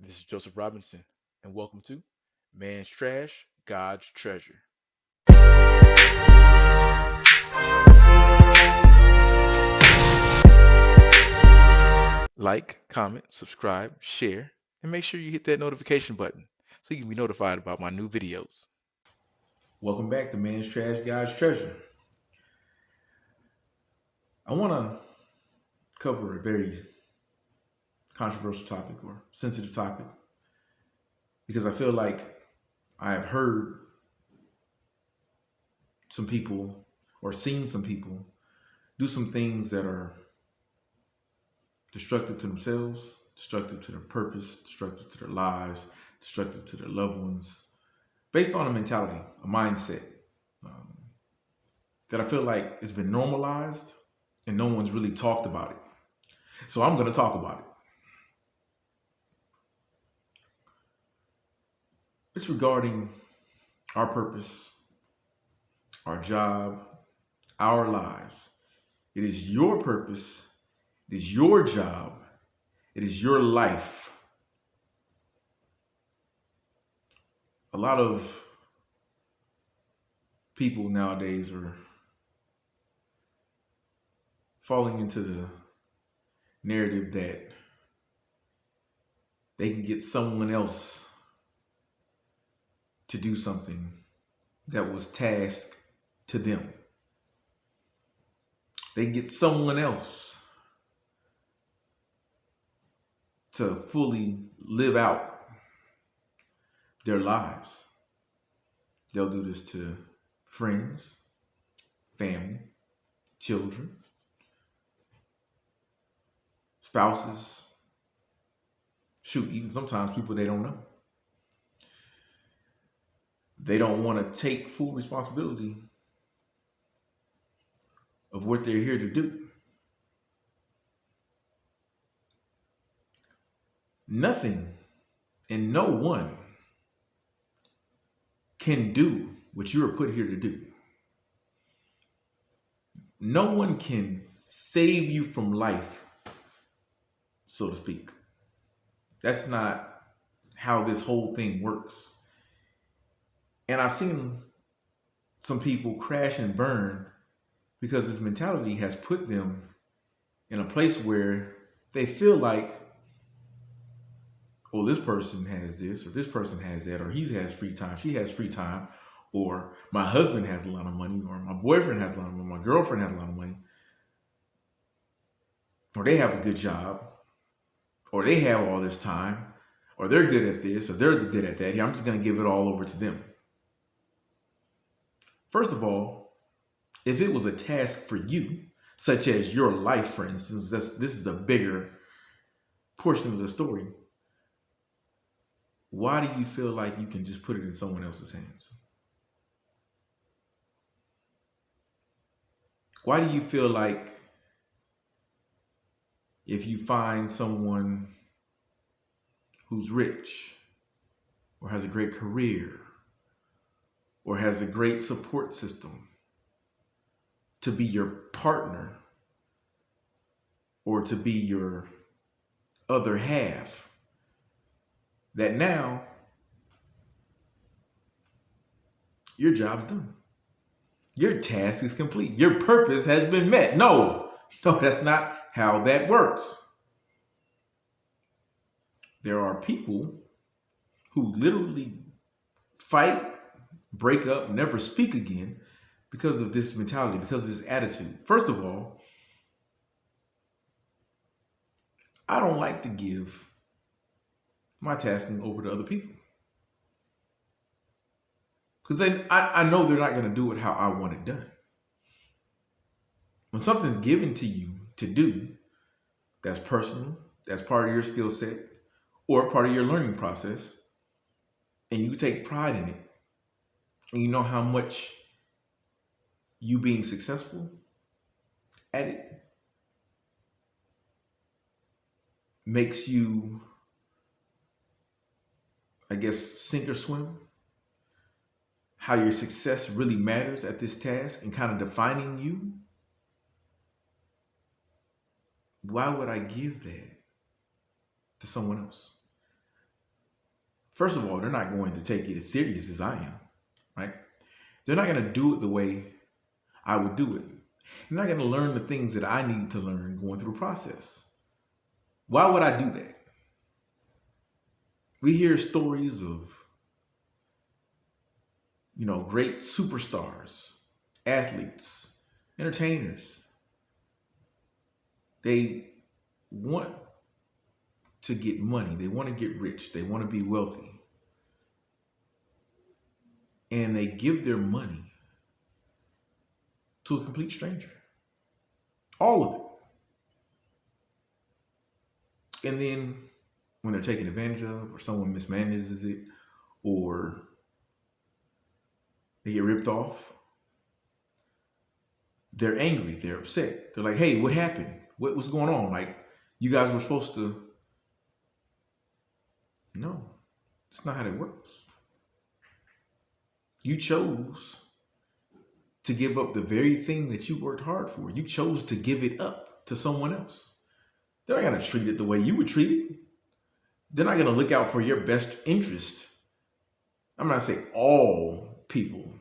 This is Joseph Robinson, and welcome to Man's Trash, God's Treasure. Like, comment, subscribe, share, and make sure you hit that notification button so you can be notified about my new videos. Welcome back to Man's Trash, God's Treasure. I want to cover a very controversial topic or sensitive topic because I feel like I have heard some people or seen some people do some things that are destructive to themselves, destructive to their purpose, destructive to their lives, destructive to their loved ones, based on a mentality, a mindset um, that I feel like has been normalized and no one's really talked about it. So I'm going to talk about it. It's regarding our purpose, our job, our lives. It is your purpose, it is your job, it is your life. A lot of people nowadays are falling into the narrative that they can get someone else to do something that was tasked to them. They get someone else to fully live out their lives. They'll do this to friends, family, children, spouses, shoot, even sometimes people they don't know. They don't want to take full responsibility of what they're here to do. Nothing and no one can do what you are put here to do. No one can save you from life, so to speak. That's not how this whole thing works. And I've seen some people crash and burn because this mentality has put them in a place where they feel like, oh, this person has this, or this person has that, or he has free time, she has free time, or my husband has a lot of money, or my boyfriend has a lot of money, my girlfriend has a lot of money, or they have a good job, or they have all this time, or they're good at this, or they're good at that. Yeah, I'm just going to give it all over to them. First of all, if it was a task for you, such as your life, for instance, this is a bigger portion of the story. Why do you feel like you can just put it in someone else's hands? Why do you feel like if you find someone who's rich or has a great career or has a great support system to be your partner or to be your other half, that now your job's done? Your task is complete. Your purpose has been met. No, that's not how that works. There are people who literally fight, break up, never speak again because of this mentality, because of this attitude. First of all, I don't like to give my tasking over to other people because then I know they're not going to do it how I want it done. When something's given to you to do, that's personal, that's part of your skill set or part of your learning process, and you take pride in it, and you know how much you being successful at it makes you, I guess, sink or swim, how your success really matters at this task and kind of defining you, why would I give that to someone else? first of all, they're not going to take it as serious as I am, right? They're not going to do it the way I would do it. They're not going to learn the things that I need to learn going through the process. Why would I do that? We hear stories of, great superstars, athletes, entertainers. They want to get money. They want to get rich. They want to be wealthy. And they give their money to a complete stranger. All of it. And then when they're taken advantage of, or someone mismanages it, or they get ripped off, they're angry, they're upset. They're like, hey, what happened? What was going on? Like, you guys were supposed to. No, that's not how that works. You chose to give up the very thing that you worked hard for. You chose to give it up to someone else. They're not going to treat it the way you would treat it. They're not going to look out for your best interest. I'm not saying all people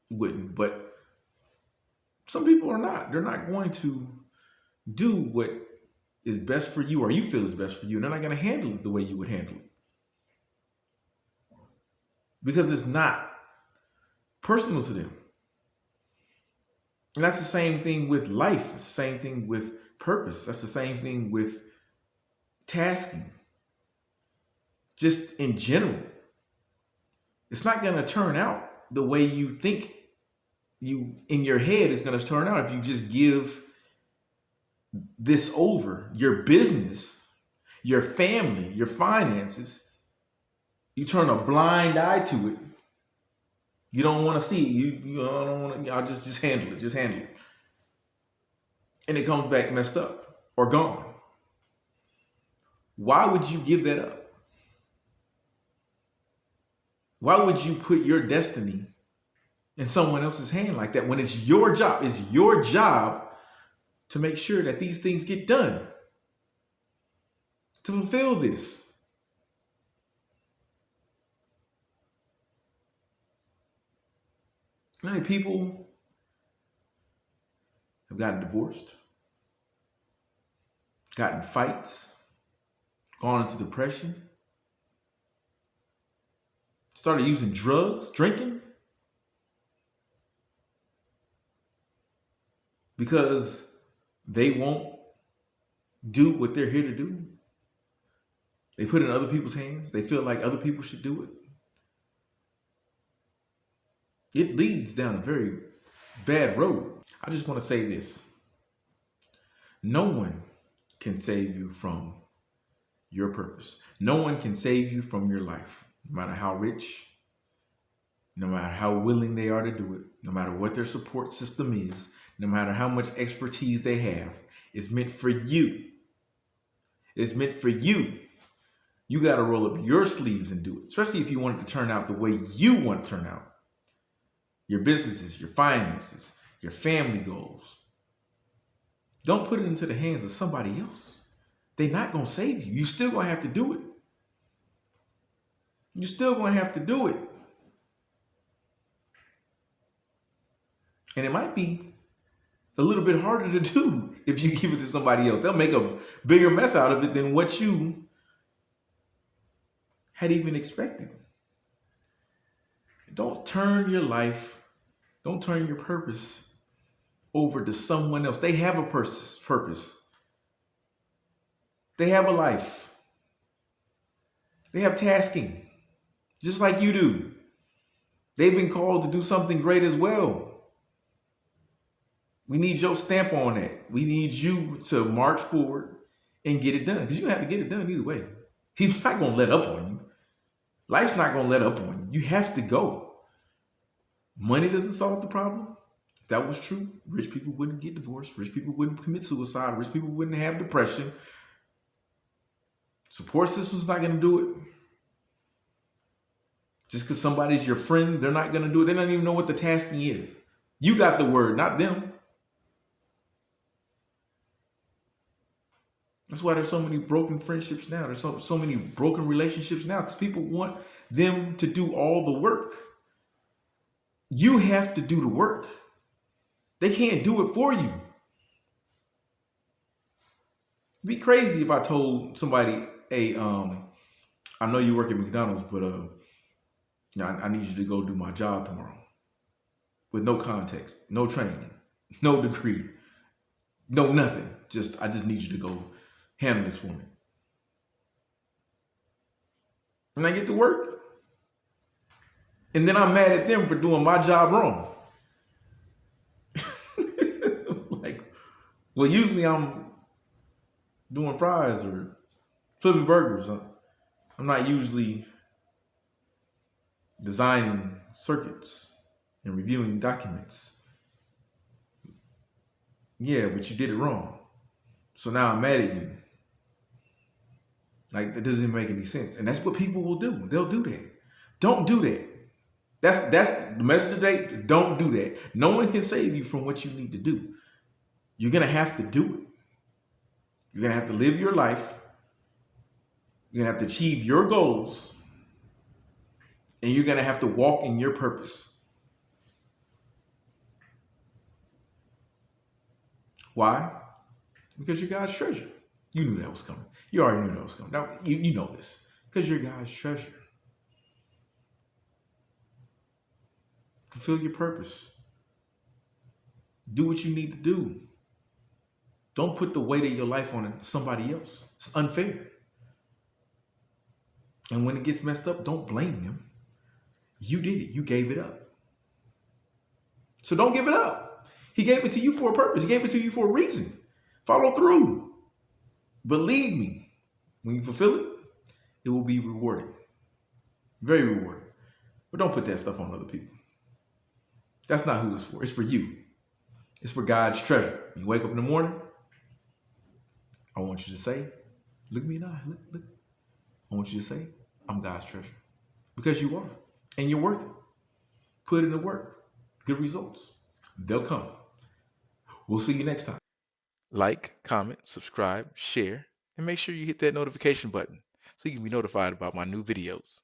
wouldn't, but some people are not. They're not going to do what is best for you or you feel is best for you. They're not going to handle it the way you would handle it. Because it's not personal to them. And that's the same thing with life. It's the same thing with purpose. That's the same thing with tasking. Just in general. It's not going to turn out the way you think you in your head is going to turn out if you just give this over. Your business, your family, your finances. You turn a blind eye to it. You don't want to see it. You don't want to. I'll just handle it. Just handle it. And it comes back messed up or gone. Why would you give that up? Why would you put your destiny in someone else's hand like that when it's your job? It's your job to make sure that these things get done. To fulfill this. Many people have gotten divorced, gotten fights, gone into depression, started using drugs, drinking, because they won't do what they're here to do. They put it in other people's hands. They feel like other people should do it. It leads down a very bad road. I just want to say this. No one can save you from your purpose. No one can save you from your life, no matter how rich, no matter how willing they are to do it, no matter what their support system is, no matter how much expertise they have. It's meant for you. It's meant for you. You got to roll up your sleeves and do it, especially if you want it to turn out the way you want it to turn out. Your businesses, your finances, your family goals. Don't put it into the hands of somebody else. They're not going to save you. You're still going to have to do it. You're still going to have to do it. And it might be a little bit harder to do if you give it to somebody else. They'll make a bigger mess out of it than what you had even expected. Don't turn your life, don't turn your purpose over to someone else. They have a purpose. They have a life. They have tasking, just like you do. They've been called to do something great as well. We need your stamp on that. We need you to march forward and get it done, because you have to get it done either way. He's not going to let up on you. Life's not going to let up on you. You have to go. Money doesn't solve the problem. If that was true, rich people wouldn't get divorced. Rich people wouldn't commit suicide. Rich people wouldn't have depression. Support system's not going to do it. Just because somebody's your friend, they're not going to do it. They don't even know what the tasking is. You got the word, not them. That's why there's so many broken friendships now. There's so many broken relationships now because people want them to do all the work. You have to do the work. They can't do it for you. It'd be crazy if I told somebody, hey, I know you work at McDonald's, but I need you to go do my job tomorrow. With no context, no training, no degree, no nothing. I just need you to go handle this for me. And I get to work. And then I'm mad at them for doing my job wrong. Well, usually I'm doing fries or flipping burgers. I'm not usually designing circuits and reviewing documents. Yeah, but you did it wrong. So now I'm mad at you. Like, that doesn't make any sense. And that's what people will do. They'll do that. Don't do that. That's the message today. Don't do that. No one can save you from what you need to do. You're going to have to do it. You're going to have to live your life. You're going to have to achieve your goals. And you're going to have to walk in your purpose. Why? Because you're God's treasure. You knew that was coming. You already knew that was coming. Now, you know this. Because you're God's treasure. Fulfill your purpose. Do what you need to do. Don't put the weight of your life on somebody else. It's unfair. And when it gets messed up, don't blame them. You did it. You gave it up. So don't give it up. He gave it to you for a purpose. He gave it to you for a reason. Follow through. Believe me, when you fulfill it, it will be rewarding. Very rewarding. But don't put that stuff on other people. That's not who it's for. It's for you. It's for God's treasure. You wake up in the morning, I want you to say, look me in the eye. Look. I want you to say, I'm God's treasure. Because you are. And you're worth it. Put it in work. Good results. They'll come. We'll see you next time. Like, comment, subscribe, share, and make sure you hit that notification button so you can be notified about my new videos.